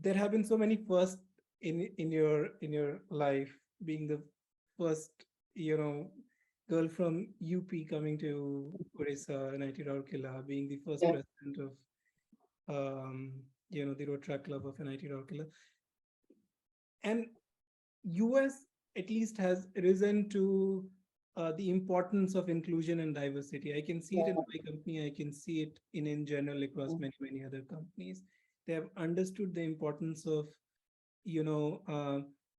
there have been so many firsts in your life, being the first, girl from UP coming to Orissa, NIT Rourkela, being the first Yeah. president of the Road Track Club of NIT Rourkela. And US at least has risen to the importance of inclusion and diversity. I can see it in Yeah. my company. I can see it in general across many other companies. They have understood the importance of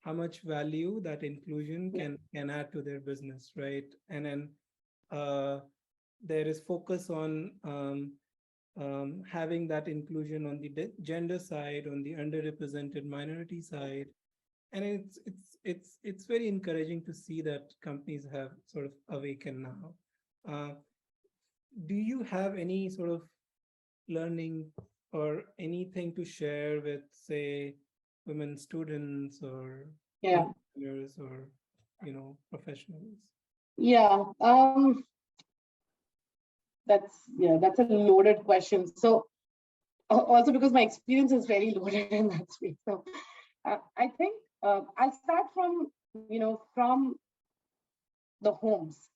how much value that inclusion can add to their business, right? And then uh, there is focus on having that inclusion on the gender side, on the underrepresented minority side, and it's very encouraging to see that companies have sort of awakened now. Uh, do you have any sort of learning or anything to share with, say, women students or Yeah. entrepreneurs or professionals? Yeah. That's a loaded question. So also because my experience is very loaded in that space. So I think I'll start from the homes.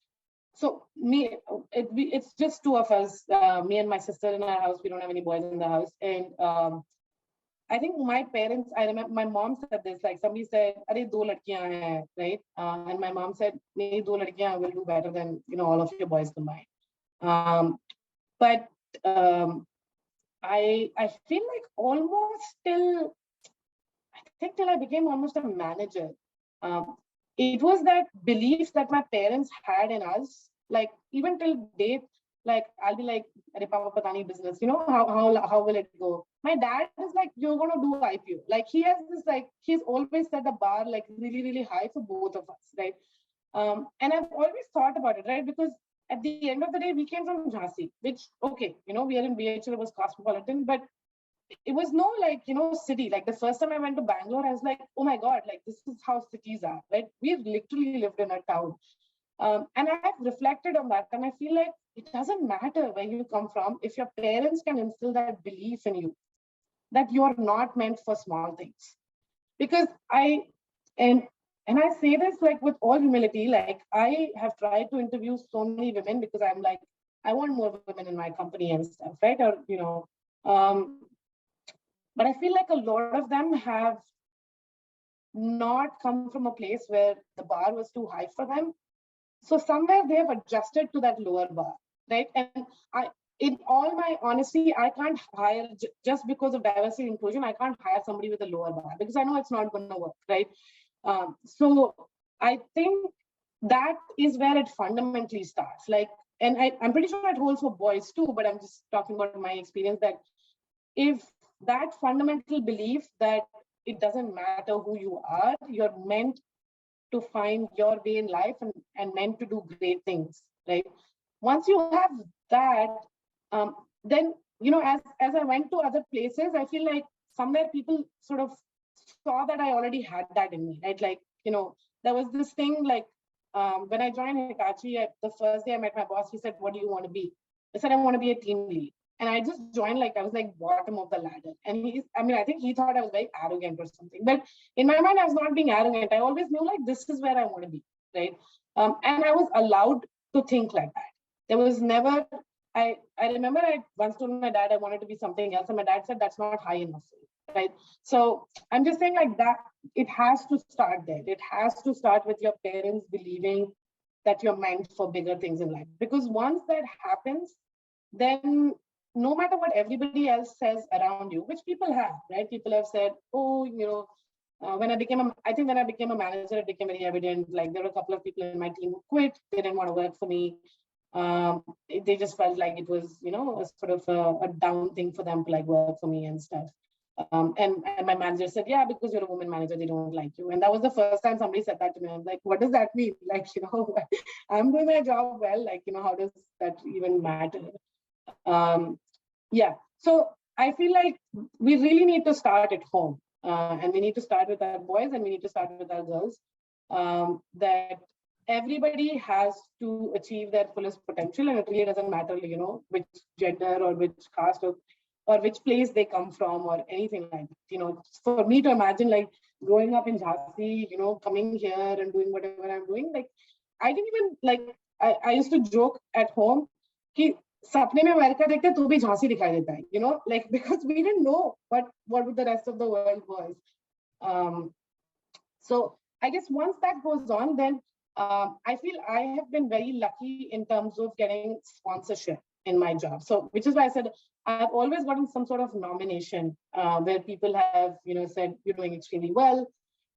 So it's just two of us, me and my sister in our house. We don't have any boys in the house, and I think my parents. I remember my mom said this. Like somebody said, "Are do ladkiyan hai," right? And my mom said, "Meri do ladkiyan will do better than all of your boys combined." But I feel like almost till I think till I became almost a manager. Um, it was that belief that my parents had in us, like even till date, like I'll be like, "Arey papa pata nahi business, how will it go?" My dad is like, "You're gonna do IPO." Like he has this like he's always set the bar like really high for both of us, right? And I've always thought about it, right? Because at the end of the day, we came from Jhansi, which okay, we are in BHL, it was cosmopolitan, but it was no like city. Like the first time I went to Bangalore, I was like, oh my god, like this is how cities are, right? We've literally lived in a town. And I've reflected on that, and I feel like it doesn't matter where you come from if your parents can instill that belief in you that you're not meant for small things. Because and and I say this like with all humility, like I have tried to interview so many women because I'm like, I want more women in my company and stuff, right? Or um, but I feel like a lot of them have not come from a place where the bar was too high for them. So somewhere they have adjusted to that lower bar, right? And in all my honesty, I can't hire just because of diversity and inclusion. I can't hire somebody with a lower bar because I know it's not going to work, right? So I think that is where it fundamentally starts. Like, and I'm pretty sure it holds for boys too, but I'm just talking about my experience that if that fundamental belief that it doesn't matter who you are, you're meant to find your way in life and meant to do great things, right? Once you have that, then as I went to other places, I feel like somewhere people sort of saw that I already had that in me, right? Like there was this thing like when I joined Hitachi, the first day I met my boss, he said, "What do you want to be?" I said, "I want to be a team lead." And I just joined like I was like bottom of the ladder. And I think he thought I was very arrogant or something. But in my mind, I was not being arrogant. I always knew like this is where I want to be, right? And I was allowed to think like that. There was never. I remember I once told my dad I wanted to be something else, and my dad said that's not high enough, right? So I'm just saying like that. It has to start there. It has to start with your parents believing that you're meant for bigger things in life. Because once that happens, then no matter what everybody else says around you, which people have, right? People have said, oh, I think when I became a manager, it became very evident. Like there were a couple of people in my team who quit. They didn't want to work for me. They just felt like it was, a sort of a down thing for them to like work for me and stuff. And my manager said, yeah, because you're a woman manager, they don't like you. And that was the first time somebody said that to me. I'm like, what does that mean? Like, I'm doing my job well. Like, how does that even matter? Yeah. So I feel like we really need to start at home. And we need to start with our boys and we need to start with our girls. That everybody has to achieve their fullest potential. And it really doesn't matter, which gender or which caste or or which place they come from or anything like that. For me to imagine like growing up in Jhansi, coming here and doing whatever I'm doing, like I didn't even like, I used to joke at home कि सपने में America देखते तो भी झांसी दिखाई देता है, like because we didn't know what the rest of the world was. So I guess once that goes on, then I feel I have been very lucky in terms of getting sponsorship in my job. So which is why I said I've always gotten some sort of nomination where people have, said you're doing extremely well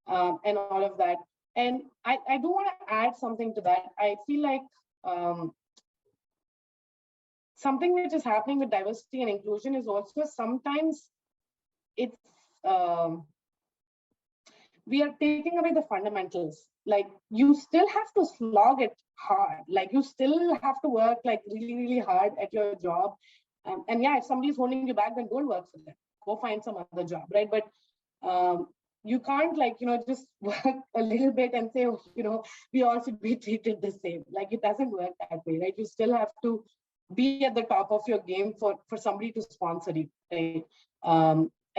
and all of that. And I do want to add something to that. I feel like something which is happening with diversity and inclusion is also sometimes it's we are taking away the fundamentals. Like you still have to slog it hard. Like you still have to work like really, really hard at your job. And yeah, if somebody's holding you back, then don't work for them. Go find some other job, right? But you can't like, just work a little bit and say, we all should be treated the same. Like it doesn't work that way, right? You still have to be at the top of your game for somebody to sponsor you, right?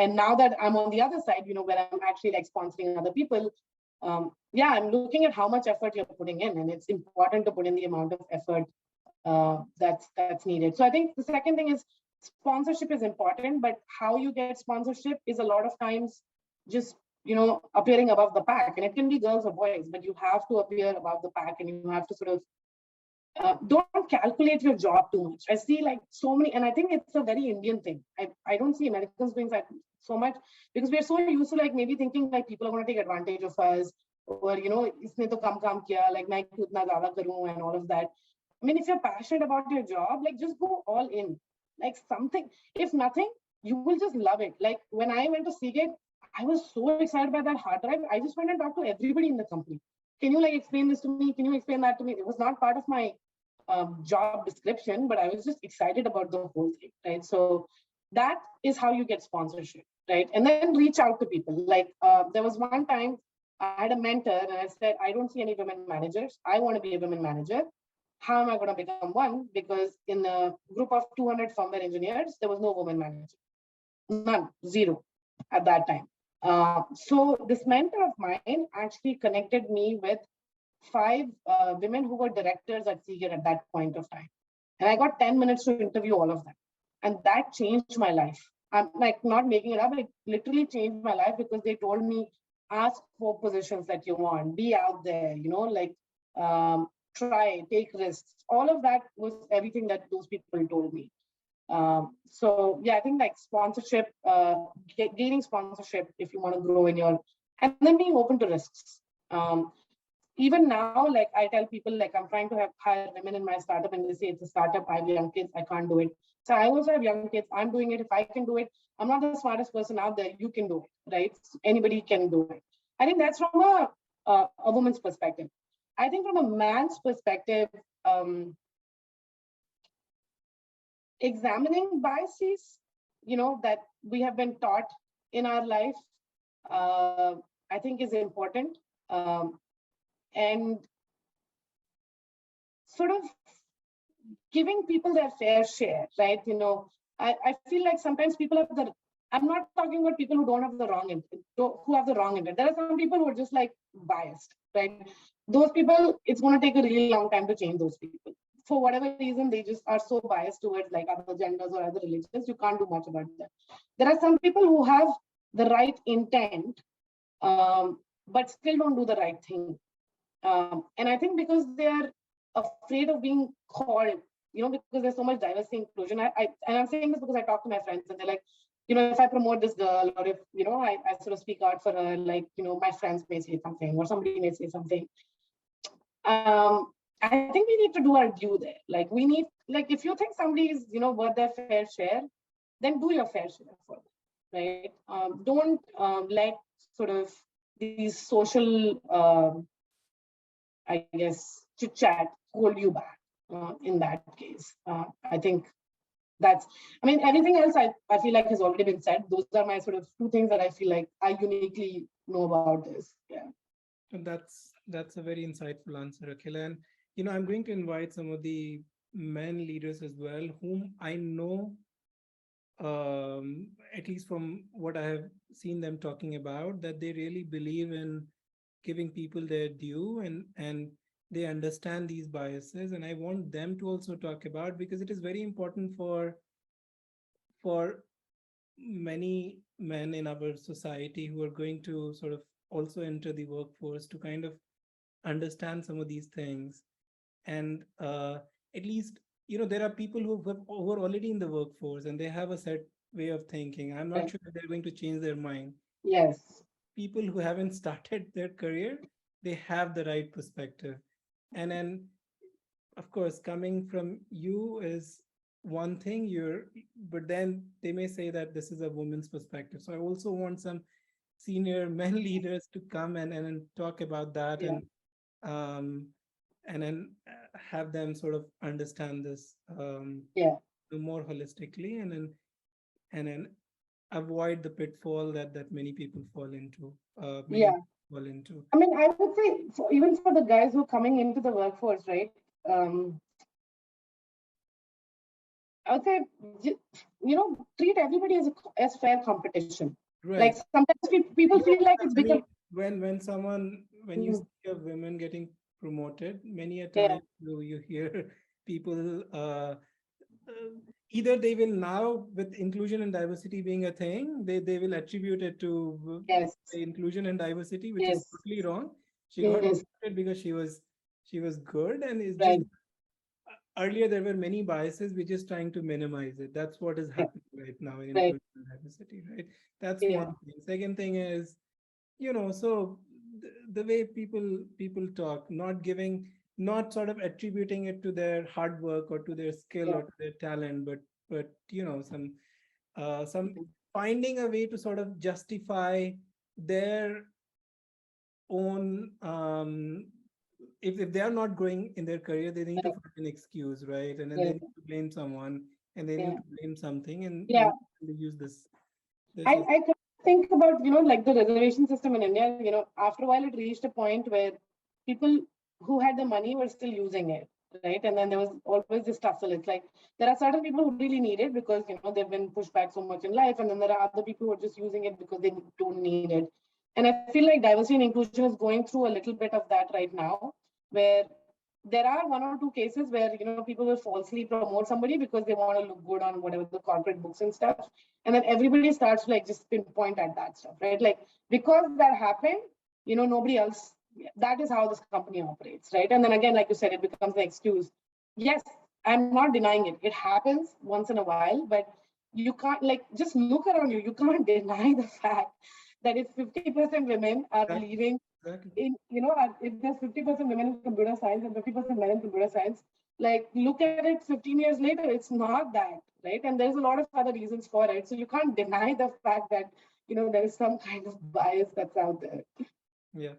And now that I'm on the other side, where I'm actually like sponsoring other people, yeah, I'm looking at how much effort you're putting in, and it's important to put in the amount of effort that's needed. So I think the second thing is sponsorship is important, but how you get sponsorship is a lot of times just, appearing above the pack, and it can be girls or boys, but you have to appear above the pack, and you have to sort of don't calculate your job too much. I see like so many, and I think it's a very Indian thing. I don't see Americans doing that so much because we're so used to like maybe thinking like people are going to take advantage of us, or isne to kam kiya, like main kyun itna zyada karu and all of that. I mean, if you're passionate about your job, like just go all in. Like something, if nothing, you will just love it. Like when I went to Seagate, I was so excited by that hard drive. I just went and talked to everybody in the company. Can you like explain this to me? Can you explain that to me? It was not part of my job description, but I was just excited about the whole thing, right? So that is how you get sponsorship, right? And then reach out to people. Like there was one time I had a mentor and I said, I don't see any women managers. I want to be a women manager. How am I going to become one? Because in a group of 200 firmware engineers, there was no woman manager. None, zero at that time. So this mentor of mine actually connected me with 5 women who were directors at Seagate at that point of time. And I got 10 minutes to interview all of them. And that changed my life. I'm like not making it up. It literally changed my life because they told me, ask for positions that you want, be out there, like try, take risks. All of that was everything that those people told me. So yeah, I think like sponsorship, gaining sponsorship if you want to grow in your, and then being open to risks. Even now, like I tell people, like I'm trying to hire women in my startup, and they say it's a startup, I have young kids, I can't do it. So I also have young kids, I'm doing it. If I can do it, I'm not the smartest person out there, you can do it, right? Anybody can do it. I think that's from a woman's perspective. I think from a man's perspective, examining biases, that we have been taught in our life, I think is important. And sort of giving people their fair share, right? I feel like sometimes people have I'm not talking about people who don't have the wrong intent, who have the wrong intent. There are some people who are just like biased, right? Those people, it's going to take a really long time to change those people. For whatever reason, they just are so biased towards like other genders or other religions, you can't do much about that. There are some people who have the right intent, but still don't do the right thing. And I think because they're afraid of being called, because there's so much diversity inclusion. And I'm saying this because I talk to my friends and they're like, if I promote this girl, or if, I sort of speak out for her, like, my friends may say something or somebody may say something. I think we need to do our due there. Like we need, like, if you think somebody is, worth their fair share, then do your fair share for them, right? Don't let sort of these social, I guess, chit chat hold you back in that case. I think anything else I feel like has already been said. Those are my sort of 2 things that I feel like I uniquely know about this. Yeah. And that's a very insightful answer, Akhila. And, I'm going to invite some of the men leaders as well, whom I know at least from what I have seen them talking about, that they really believe in giving people their due, and they understand these biases. And I want them to also talk about, because it is very important for many men in our society who are going to sort of also enter the workforce to kind of understand some of these things. And at least, there are people who are already in the workforce and they have a set way of thinking. I'm not Right. sure if they're going to change their mind. Yes. People who haven't started their career, they have the right perspective. And then, of course, coming from you is one thing, but then they may say that this is a woman's perspective. So I also want some senior men leaders to come and talk about that, Yeah. um, and then have them sort of understand this Yeah. more holistically, and then avoid the pitfall that many people fall into. Many Yeah. fall into. I mean, I would say even for the guys who are coming into the workforce, right? I would say, treat everybody as fair competition. Like Right. sometimes people feel like it's become. When you see a women getting promoted, many a Yeah. time you hear people, either they will now, with inclusion and diversity being a thing, they will attribute it to Yes. inclusion and diversity, which is Yes. totally wrong. She got Yes. promoted because she was good, and it's just Right. earlier there were many biases. We're just trying to minimize it. That's what is Yeah. happening right now in Right. inclusion and diversity, right? That's Yeah. one thing. Second thing is, so the way people talk, not sort of attributing it to their hard work or to their skill Yeah. or to their talent, but some finding a way to sort of justify their own, if they are not growing in their career, they need to Right. find an excuse, right? And then they Yes. need to blame someone, and they need Yeah. to blame something, and Yeah. they use this as I think about, like the reservation system in India, after a while it reached a point where people who had the money were still using it, right? And then there was always this tussle. It's like there are certain people who really need it because, they've been pushed back so much in life. And then there are other people who are just using it because they don't need it. And I feel like diversity and inclusion is going through a little bit of that right now, where there are one or two cases where people will falsely promote somebody because they want to look good on whatever the corporate books and stuff, and then everybody starts to like just pinpoint at that stuff, right? Like because that happened, nobody else. That is how this company operates, right? And then again, like you said, it becomes an excuse. Yes, I'm not denying it. It happens once in a while, but you can't like just look around you. You can't deny the fact that if 50% women are leaving exactly. in, if there's 50% women in computer science and 50% men in computer science, like look at it 15 years later, it's not that, right? And there's a lot of other reasons for it. So you can't deny the fact that, there is some kind of bias that's out there. Yeah.